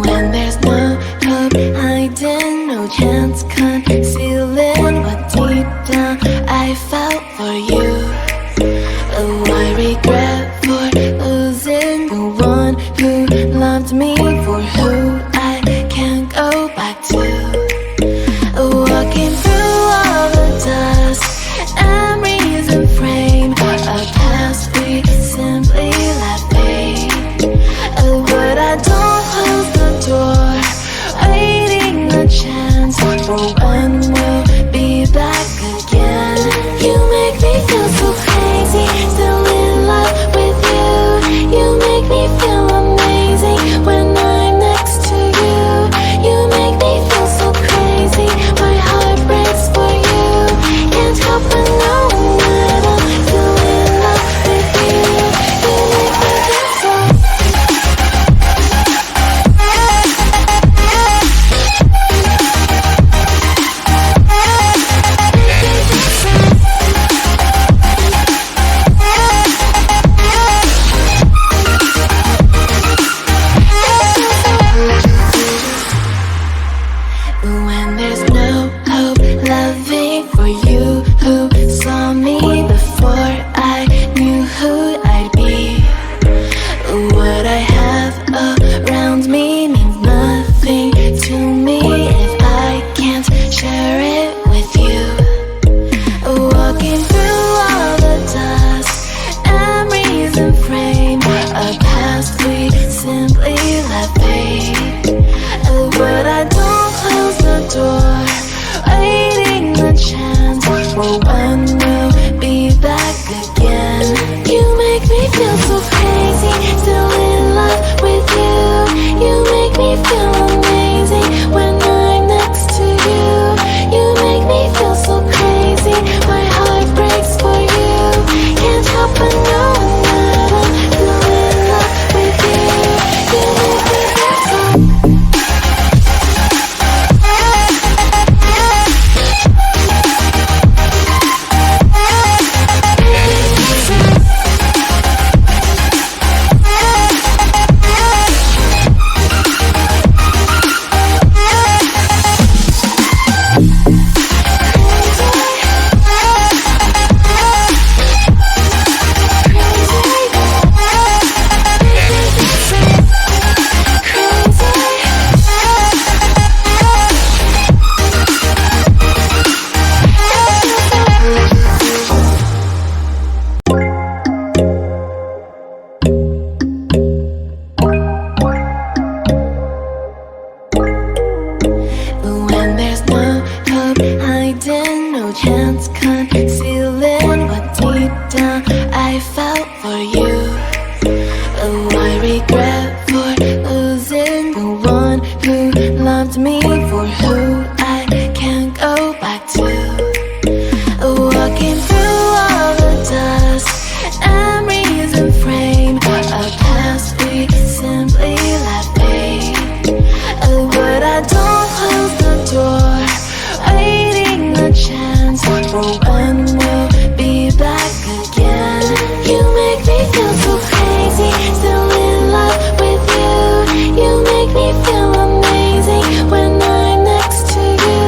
When there's no hope hiding, no chance concealing what deep down I felt for you. Oh, I regret for losing the one who loved me, for who I can't go back to. Walking through all the dust, memories and frame, a past we simply let fade. Oh, but I don't close the door, waiting a chance for when we'll be back again. You make me feel so crazy, still in love with you. You make me feel amazing when I'm next to you. You make me feel so crazy, my heart breaks for you. Can't help but know that I'm still in love with you. You make me feel so. When there's no hope, loving for you who saw me before I knew who I'd be. What I have around me means nothing to me if I can't share it with you. Walking through all the dust, memories and frame, a past we simply let fade. But I don't close the door, waiting the chance for when we'll be back again. You make me feel so crazy, still in love with you. You make me feel amazing when I'm next to you. You make me feel so crazy, my heart breaks for you. Can't help but know that I'm still in love with you. You make me feel so. When there's no hope hiding, no chance concealing what deep down I felt for you. Oh, I regret for losing the one who loved me, for who I can't go back to. Walking through all the dust, memories and frame, a past we simply let fade. But I don't close the door, waiting the chance for when we'll be back again. You make me feel so crazy, still in love with you. You make me feel amazing when I'm next to you.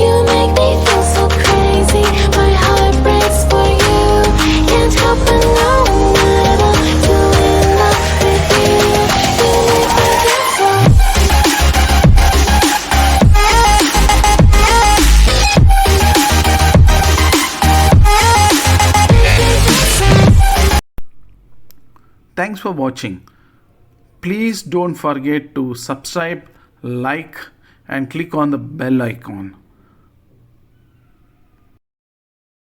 You make me feel so crazy, my heart breaks for you. Can't help but know that I'm still in love with you. You make me feel so. Thanks for watching. Please don't forget to subscribe, like, and click on the bell icon.